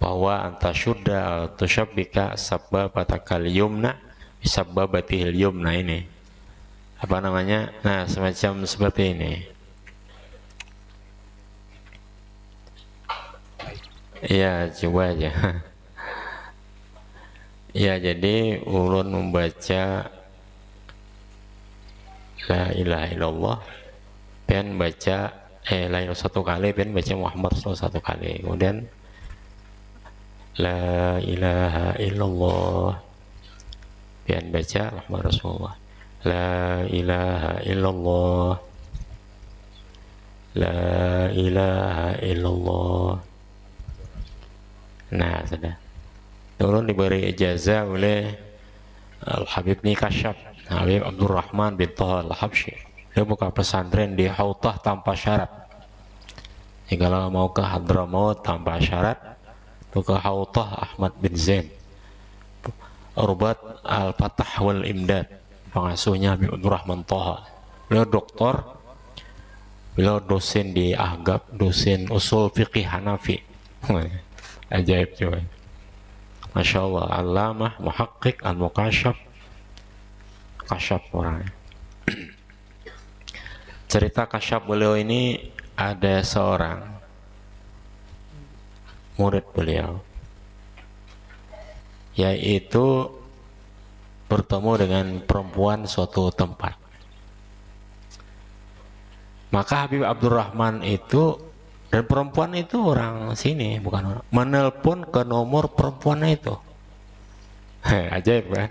bahwa anta syudda atau syabbika sabbabatakal yumna bisabbabatihil yumna ini apa namanya, nah semacam seperti ini. Ya coba aja. Ya jadi ulun membaca la ilaha illallah pen baca la ilaha satu kali, pen baca Muhammad Rasulullah satu kali, kemudian la ilaha illallah pen baca Muhammad Rasulullah, la ilaha illallah, la ilaha illallah. Nah sudah, turun diberi ijazah oleh Al-Habib Nikashab, Habib Abdurrahman bin Taha Al-Habsyi. Dia buka pesantren di Hautah tanpa syarat. Jadi kalau mau ke Hadramaut tanpa syarat, itu ke Hautah Ahmad bin Zain, Rubat Al-Fatah wal Imdad, pengasuhnya Habib Abdurrahman Taha. Beliau doktor, beliau dosen di Ahgab, dosen usul fiqih Hanafi. Ajaib coba. Masya Allah, Allamah, Muhaqqiq, Al-Muqashab, Kasyaf orangnya. Cerita Kasyaf beliau ini, ada seorang murid beliau, yaitu bertemu dengan perempuan suatu tempat. Maka Habib Abdurrahman itu, dan perempuan itu orang sini, bukan orang, menelpon ke nomor perempuan itu. Ajaib kan?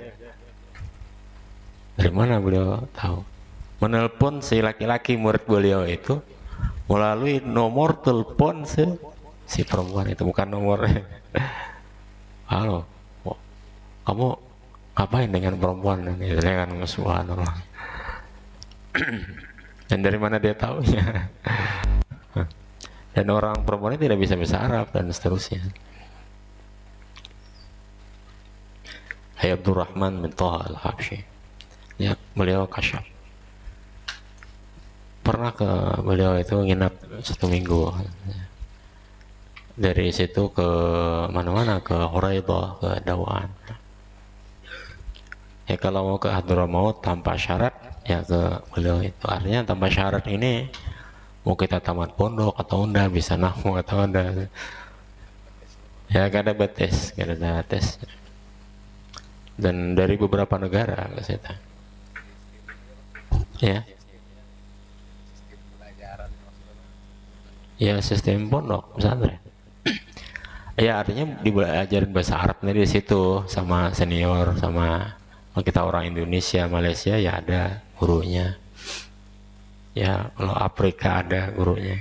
Dari mana beliau tahu? Menelpon si laki-laki murid beliau itu melalui nomor telepon si perempuan itu, bukan nomor. Halo, kamu ngapain dengan perempuan ini? Dengan subhanallah. Dan dari mana dia tahunya? Dan orang perempuan ini tidak bisa bahasa Arab dan seterusnya. Habib Abdurrahman bin Taha Al-Habsyi, ya beliau Kasyaf. Pernah ke beliau itu nginap 1 minggu. Dari situ ke mana-mana, ke Huraidah, ke Dawaan. Ya kalau mau ke Hadramaut tanpa syarat, ya ke beliau itu. Artinya tanpa syarat ini, mau kita tamat pondok atau enggak, bisa nahwu atau enggak, ya gak ada batas, gak ada batas. Dan dari beberapa negara ke situ. Ya. Ya sistem pondok pesantren. Ya artinya diajarin bahasa Arabnya di situ sama senior, sama kita orang Indonesia, Malaysia ya ada gurunya. Ya kalau Afrika ada gurunya.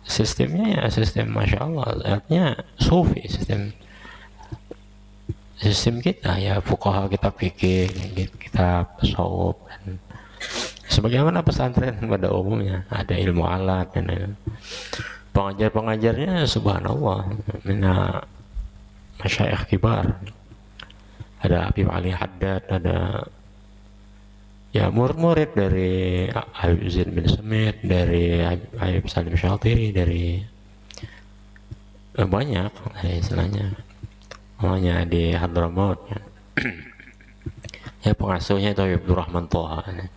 Sistemnya ya sistem Masya Allah, artinya sufi, sistem kita ya, fuqaha kita fikih, kita tasawuf, dan sebagaimana pesantren pada umumnya ada ilmu alat dan pengajar-pengajarnya subhanallah mina masyayikh kibar, ada Habib Ali Haddad, ada ya murid-murid dari Habib Zain bin Semit, dari Habib Salim Syatiri, dari banyak istilahnya, namanya di Hadramaut ya. Ya pengasuhnya itu Habib Abdurrahman Taha.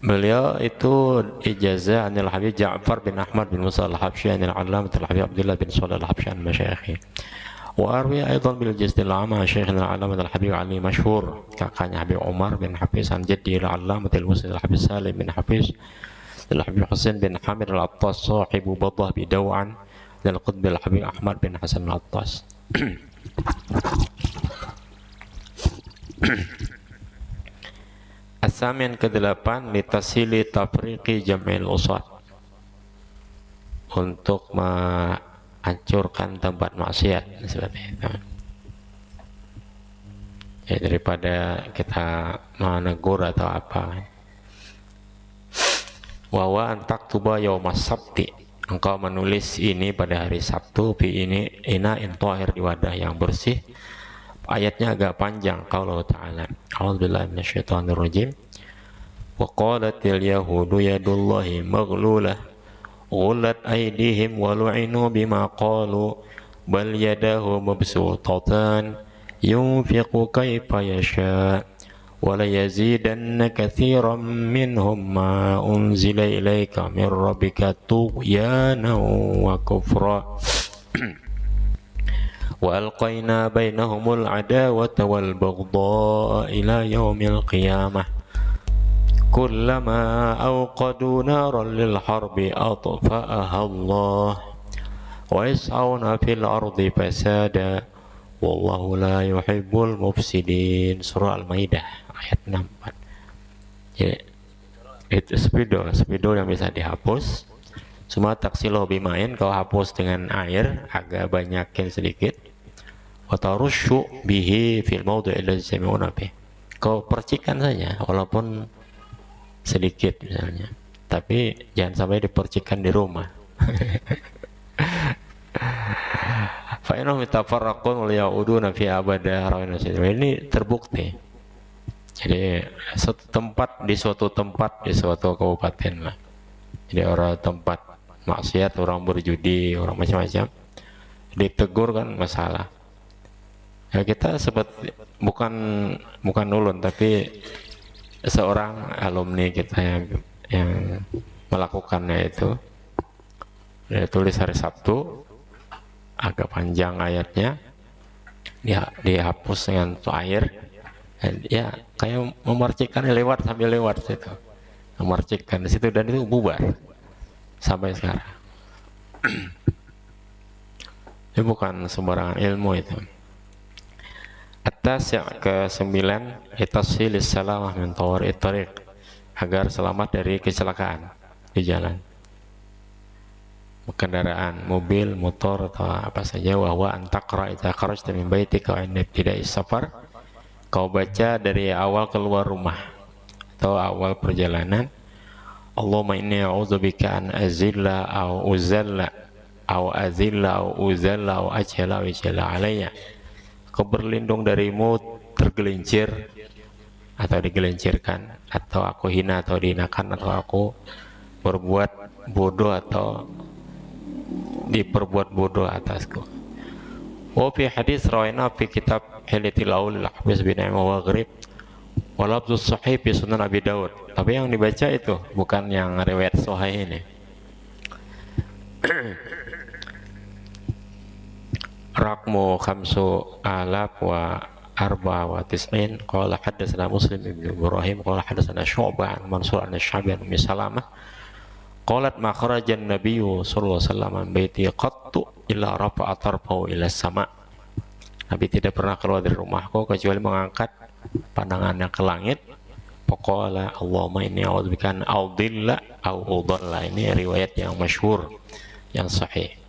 Beliau itu ijazah anil Habib Ja'far bin Ahmad bin Musa Al-Habsyi anil Allamah Al-Habib Abdullah bin Shalih Al-Habsyi an masyayikhi. Wa arwi aidan bil jazdil ama Syekhina Al-Allamah Al-Habib Ali masyhur, kakaknya Habib Umar bin Hafiz an jaddi Al-Allamah Al-Muslim Al-Habib Salim bin Hafiz Al-Habib Husain bin Hamid Al-Attas sahibu Badah bi Daw'an dan Qutb Al-Habib Ahmad bin Hasan Al-Attas. As-samin ke-8 litasili tafriqi jam'il usad, untuk menghancurkan tempat maksiat seperti itu. Ya daripada kita menegur atau apa. Wa wa antak tuba yaumas sabti, engkau menulis ini pada hari Sabtu, fi ini ina in tahir, di wadah yang bersih. Ayatnya agak panjang. Qaulullah ta'ala a'udzubillahi minasyaitonir rajim wa qalatil yahudu yadullahi maghlulah غلت أيديهم ولعنوا بما قالوا بل يداه مبسوطتان ينفق كيف يشاء وليزيدن كثيرا منهم ما أنزل إليك من ربك طغيانا وكفرا وألقينا بينهم العداوة والبغضاء إلى يوم القيامة كلما أوقدوا نارا للحرب أطفأها الله ويسعون في الأرض فسادا والله لا يحب المفسدين. Surah Al-Maidah ayat 64. Jadi itu spidol yang bisa dihapus. Semua taksiloh bimain, kau hapus dengan air, agak banyakin sedikit. Watarushu bihi fil mawdu'i alladhi yastami'una bih. Kau percikan saja walaupun sedikit misalnya, tapi jangan sampai dipercikan di rumah. Fa'inahum tafarraqun wal ya'uduna fi abada rawina. Ini terbukti. Jadi suatu tempat di suatu kabupaten lah. Jadi orang tempat maksiat, orang berjudi, orang macam-macam, ditegur kan masalah. Ya kita seperti bukan ulun, tapi seorang alumni kita yang melakukannya itu, dia tulis hari Sabtu, agak panjang ayatnya, dia dihapus dengan air, dan ya kayak memercikan sambil lewat situ, memercikan di situ, dan itu bubar sampai sekarang. Ini bukan sembarangan ilmu itu. Atas yang ke-9, itasilis salamah min tawari'it tariq, agar selamat dari kecelakaan di jalan, kendaraan, mobil, motor atau apa saja. Wahwa antakra idza kharajta min baitika wa inna ibtida'i safar, kau baca dari awal keluar rumah atau awal perjalanan, Allahumma inni a'udzubika an azilla au uzalla au azilla au uzalla au ajhala wa ajhala alayya. Kau berlindung darimu tergelincir atau digelincirkan, atau aku hina atau dihinakan, atau aku berbuat bodoh atau diperbuat bodoh atasku. Wa fi hadis rawaina fi kitab Hilatil Aulil Habis bin Imam Maghrib wa lafzus sahih fi Sunan Abi Daud. Tapi yang dibaca itu bukan yang riwayat sahih ini. Rakmu khamsu alaf wa arba wa tis'in. Qala haddatsana Muslim ibn Ibrahim qala haddatsana Syu'bah an Mansur an Syabi an Ummi Salamah qalat ma kharajan nabiyyu sallallahu alaihi wasallam min baiti qattu illa rafa'a tarfahu ila sama'. Nabi tidak pernah keluar dari rumahku kecuali mengangkat pandangannya ke langit. Faqala Allahumma inni a'udzubika an a'dilla au udalla. Ini riwayat yang masyhur, yang sahih.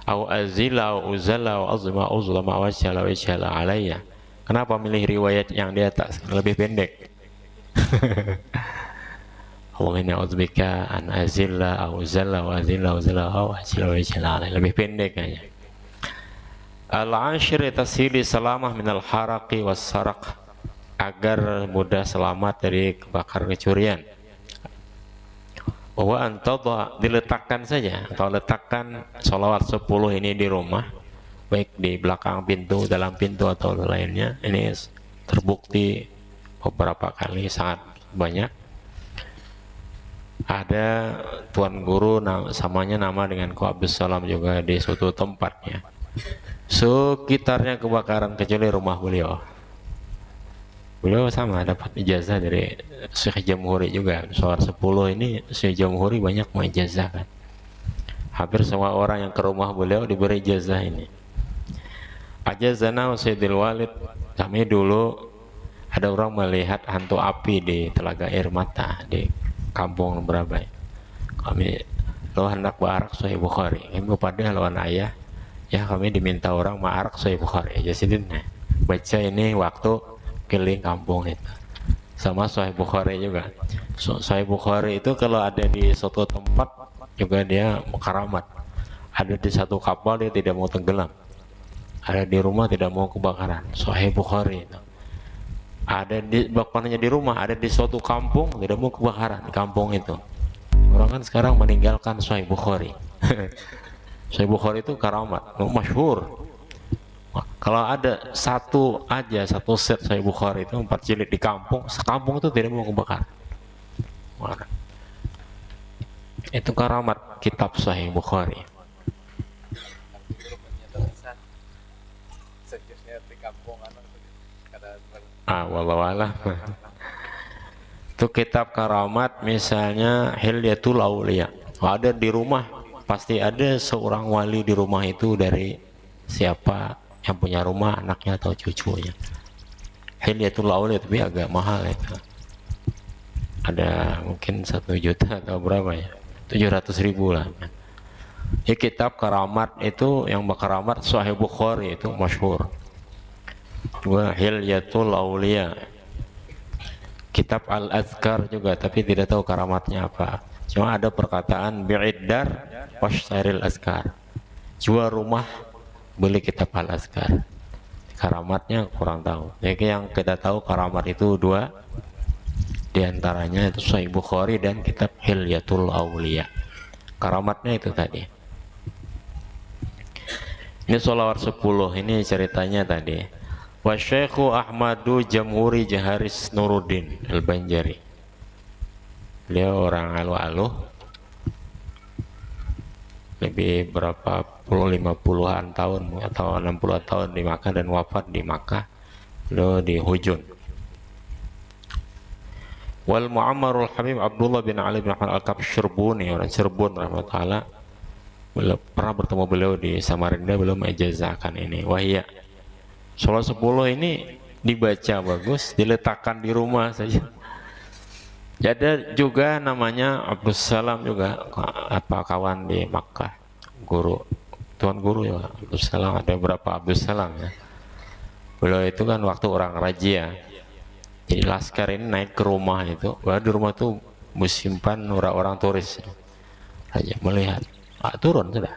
Au azila au uzalla au azma uzlama wa jalla wa jalla alayya. Kenapa milih riwayat yang di atas, lebih pendek? Allahumma inni a'udzubika an azilla au uzalla wa azilla au uzalla au jalla wa jalla alayya. Lebih pendek aja. Al-ashir tasili salamah minal haraqi was saraq, agar mudah selamat dari kebakaran kecurian. Bahwa antadha, diletakkan saja atau letakkan sholawat 10 ini di rumah, baik di belakang pintu, dalam pintu atau lainnya. Ini terbukti beberapa kali, sangat banyak. Ada tuan guru samanya nama dengan Ko Abdus Salam juga di suatu tempatnya, sekitarnya kebakaran kecuali rumah beliau. Beliau sama dapat ijazah dari Syekh Jamhuri juga. Soal 10 ini Syekh Jamhuri banyak mengijazahkan. Hampir semua orang yang ke rumah beliau diberi ijazah ini. Ajazana Sayyidil Walid. Kami dulu ada orang melihat hantu api di Telaga Air Mata di kampung berapa. Kami lo hendak baarak Sahih Bukhari. Kami kepada lawan ayah, ya kami diminta orang maarak Sahih Bukhari. Jadi baca ini waktu keliling kampung itu, sama Sahih Bukhari juga. Sahih Bukhari itu kalau ada di suatu tempat juga dia karamat. Ada di satu kapal dia tidak mau tenggelam, ada di rumah tidak mau kebakaran. Sahih Bukhari itu ada di, bukan hanya di rumah, ada di suatu kampung tidak mau kebakaran, kampung itu Orang kan sekarang meninggalkan Sahih Bukhari. Sahih Bukhari itu karamat, masyhur. Kalau ada satu set Sahih Bukhari itu 4 jilid di kampung, sekampung itu tidak mau kebakar. Mana? Itu karamat kitab Sahih Bukhari. Wallahu a'lam. Itu kitab karamat, misalnya Hilyatul Auliya. Ada di rumah, pasti ada seorang wali di rumah itu dari siapa yang punya rumah, anaknya atau cucunya. Hilyatul Auliya, tapi agak mahal itu. Ada mungkin 1 juta atau berapa ya, 700.000 lah. Ya, kitab karamat itu, yang karamat Sahih Bukhari itu masyhur. Dua, Hilyatul Auliya. Kitab Al-Azkar juga, tapi tidak tahu karamatnya apa. Cuma ada perkataan bi'iddar wasyairil azkar. Jual rumah, beli kitab Al-Azkar. Karamatnya kurang tahu. Jadi yang kita tahu karamat itu 2, di antaranya itu Sahih Bukhari dan kitab Hilyatul Auliya. Karamatnya itu tadi. Ini sholawat 10, ini ceritanya tadi. Wa Syekhu Ahmadu Jamhuri Jaharis Nuruddin Al-Banjari. Beliau orang aluh-aluh, lebih berapa puluh, 50-an tahun atau 60 tahun di Makkah dan wafat di Makkah. Beliau di Hujun. Wal Muammarul Habib Abdullah bin Ali bin Ahmad Al-Kabshirbuni, orang Cirebon rahmatullah. Pernah bertemu beliau di Samarinda, beliau mengijazakan ini. Wahia Sholawat 10 ini dibaca bagus, diletakkan di rumah saja. Ada juga namanya Abdus Salam juga, apa kawan di Makkah, guru, tuan guru ya Abdus Salam. Ada berapa Abdus Salam ya. Beliau itu kan waktu orang rajia, jadi laskar ini naik ke rumah itu, di rumah itu musimpan orang-orang turis. Raja melihat, turun sudah.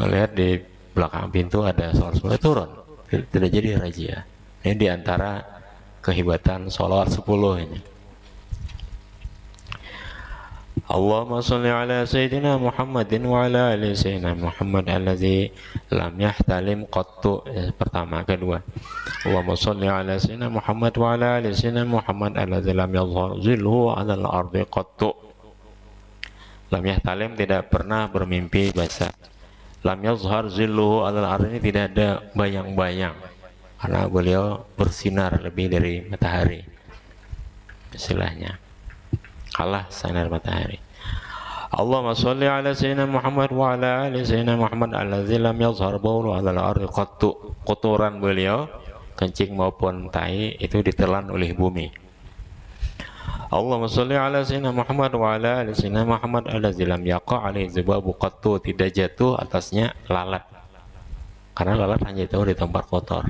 Melihat di belakang pintu ada sholat turun. Tidak jadi rajia. Ini diantara kehebatan sholawat 10 ini. Allahumma salli ala Sayyidina Muhammadin wa ala ali Sayyidina Muhammad alladzi lam yahtalim qattu. Pertama. Kedua, Allahumma salli ala Sayyidina Muhammad wa ala ali Sayyidina Muhammad alladzi lam yadhhar zilhu ala al-ardi qattu. Lam yahtalim, tidak pernah bermimpi basah. Lam yazhar zilluhu alal ardi, ini tidak ada bayang-bayang, karena beliau bersinar lebih dari matahari, istilahnya kalah sinar matahari. Allahumma sholli ala Sayyidina Muhammad wa ala ali Sayyidina Muhammad alladzi lam yazhar bawlu alal ardi qattu. Kotoran beliau, kencing maupun tai, itu ditelan oleh bumi. Allahumma sholli ala Sayyidina Muhammad wa ala ali Sayyidina Muhammad alladzi lam yaqa' alaihi zubabu qattu, tidak jatuh atasnya lalat, karena lalat hanya jatuh di tempat kotor.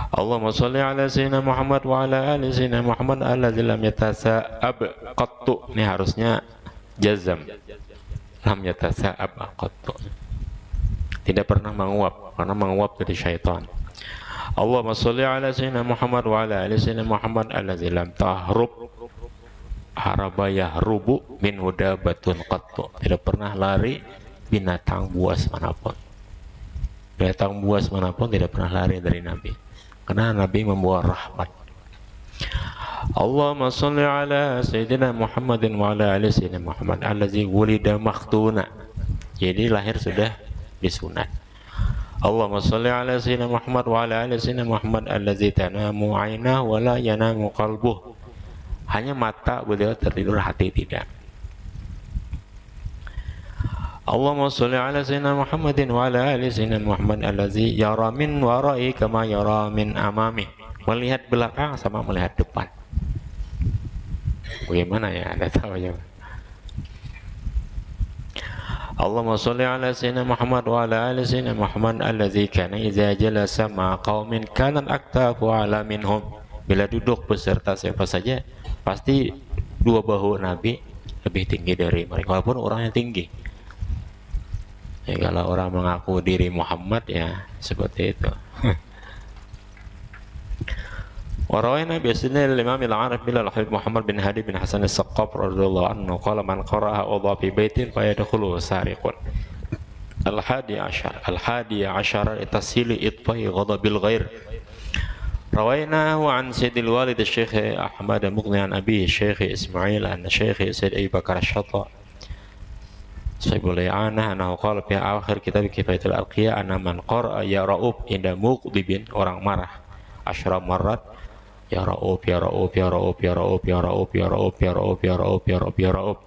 Allahumma sholli ala Sayyidina Muhammad wa ala ali Sayyidina Muhammad alladzi lam yatasa'ab qattu. Ini harusnya jazam, lam yatasa'ab qattu, tidak pernah menguap, karena menguap dari syaitan. Allahumma sholli ala Sayyidina Muhammad wa ala ali Sayyidina Muhammad alladzi lam tahrub haraba yahrubu min hudabatun qattu, tidak pernah lari binatang buas manapun. Binatang buas manapun tidak pernah lari dari Nabi, karena Nabi membawa rahmat. Allahumma sholli ala Sayyidina Muhammadin wa ala ali Sayyidina Muhammad alladzi wulida makhtuna, jadi lahir sudah disunat. Allahumma sholli ala Sayyidina Muhammad wa ala ali Sayyidina Muhammad alladzi tanamu 'ainahu wa la yanamu qalbuh, hanya mata beliau tertidur, hati tidak. Allahumma sholli ala Sayyidina Muhammadin wa ala ali Sayyidina Muhammad alladzi yara min wara'i kama yara min amami, melihat belakang sama melihat depan. Bagaimana ya, Anda tahu ya? Allahumma sholli ala Sayyidina Muhammad wa ala ali Sayyidina Muhammad alladzi kana idza jalasa ma qaumin kanat aktafu ala minhum, bila duduk beserta siapa saja pasti 2 bahu Nabi lebih tinggi dari mereka, walaupun orangnya tinggi. Ya, kalau orang mengaku diri Muhammad ya seperti itu. وروينا بإسناد الإمام العارف بالله الحبيب محمد بن هادي بن حسن السقاف رضي الله عنه قال من قرأها وضع في بيت فيدخله سارق. الحادي عشر تسهيل إطفاء غضب الغير. رويناه عن سيد الوالد الشيخ أحمد مغني عن أبيه الشيخ إسماعيل أن الشيخ سيد أبي بكر الشطأ صيب الإعانة أنه قال في آخر كتاب كفاية الأرقية أن من قرأ يا رؤوف عند مغضب orang marah 10 مرات ya Ra'uf ya Ra'uf ya Ra'uf ya Ra'uf ya Ra'uf ya Ra'uf ya Ra'uf ya Ra'uf ya Ra'uf ya Ra'uf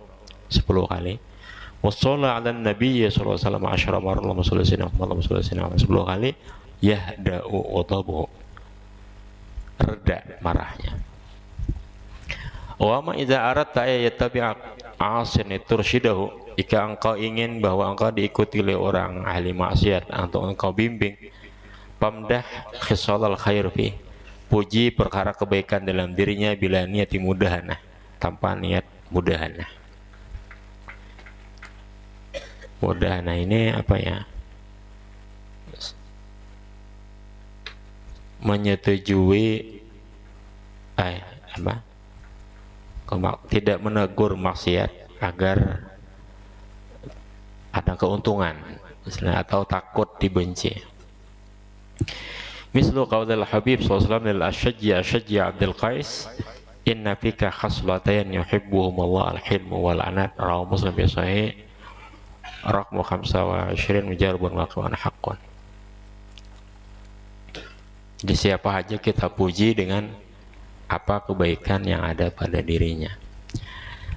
10 kali wassala ala nabi sallallahu alaihi wasallam 10 marrat Allahumma shalli ala sayyidina Muhammad Allahumma shalli ala sayyidina 10 kali yahda'u ghadabuhu reda marahnya. Wa ma idza aradta yattabi'a asin turshidahu, jika engkau ingin bahwa engkau diikuti oleh orang ahli maksiat untuk engkau bimbing, pamdah khisalal khair fi, puji perkara kebaikan dalam dirinya bila niati mudahanah, tanpa niat mudahanah. Mudahanah ini apa ya? Menyetujui tidak menegur maksiat agar ada keuntungan misalnya, atau takut dibenci. Mislu qaulil Habib sallallahu alaihi wasallam lil Ashajji Abdul Qais inna fika khaslatayn yuhibbuhum Allah al-hilmu wal anat, rawahu Muslim bi sahih raqam 25 mujarrabun waqi'un haqqun. Jadi siapa aja kita puji dengan apa kebaikan yang ada pada dirinya.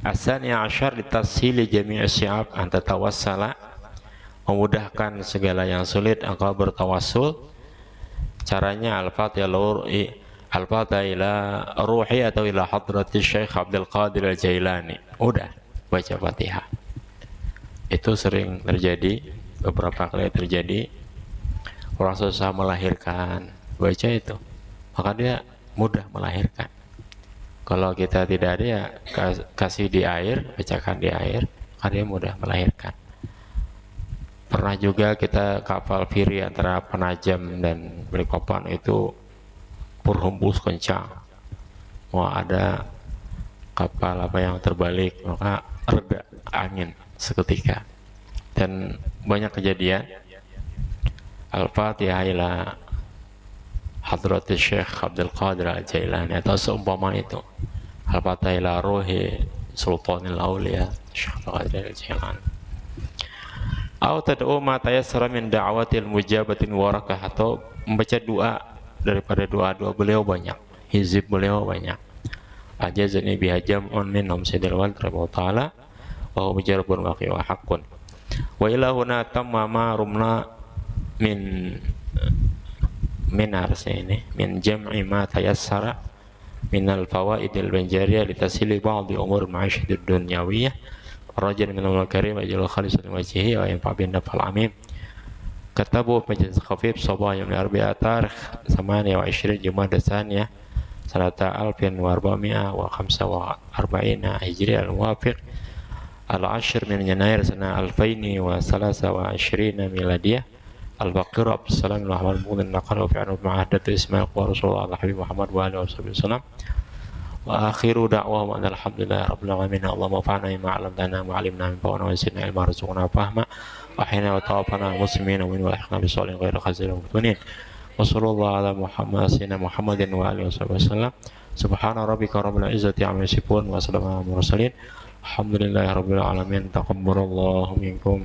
Asani asyar litashili jami'i si'ab anta tawassala, memudahkan segala yang sulit engkau bertawassul. Caranya al-fatihah ila ruhi atau ila hadrati Syekh Abdul Qadir Al-Jailani. Udah baca Fatihah. Itu sering terjadi, beberapa kali terjadi. Orang susah melahirkan, baca itu, maka dia mudah melahirkan. Kalau kita tidak ada ya kasih di air, bacakan di air, maka dia mudah melahirkan. Pernah juga kita kapal firi antara Penajam dan Balikpapan itu berhembus kencang, mau ada kapal apa yang terbalik, maka reda angin seketika. Dan banyak kejadian. Al-Fatihah ila hadrati Syekh Abdul Qadir Al-Jailani atau seumpama itu. Al-Fatihah ila ruhi sultanil awliya Syekh Abdul Qadir Al-Jailani. Atau tad'u ma tayassara min da'watil mujabatin warakah, atau membaca doa daripada doa-doa beliau banyak, hizib beliau banyak. Ajazani bihajam'un minhum sayyidil walid rahimahullah ta'ala wa huwa mujarabun waqi' wa haqqun. Wa ilahuna tamma ma rumna min jam'i ma tayassara min al-fawaidil banjariyah litasili ba'di umur ma'asyidid dunyawiyah rajin min al-karim ajal khalis al-wajhi wa yanfa' bin nafal amim. Katabu majlis khafif sabah yawm al-arbi'a tarikh 28 Jumada Tsaniyah sanata 1445 hijri al-muwafiq al-ashr min Yanair sana 2023 miladiyah. Al-Baqir Abdussalam Muhammad Mu'min naqal wa fi'anu ma'ahdatu Ismail wa Rasulullah al-Habib Muhammad wa alihi wasallam. Wa akhiru da'wahum alhamdulillahi rabbil alamin. Allahumma fa'na bima 'allamtana wa 'allimna min fa'na wa zidna ilma warzuqna fahma wa ahina wa tawaffana muslimin wa min wa ihna bisalihin ghairu khazir wa mutunin. Wa sallallahu ala Muhammad sayyidina Muhammadin wa alihi wasallam. Subhana rabbika rabbil izzati 'amma yasifun wa salamun alal mursalin. Alhamdulillahi rabbil alamin. Taqabbalallahu minkum.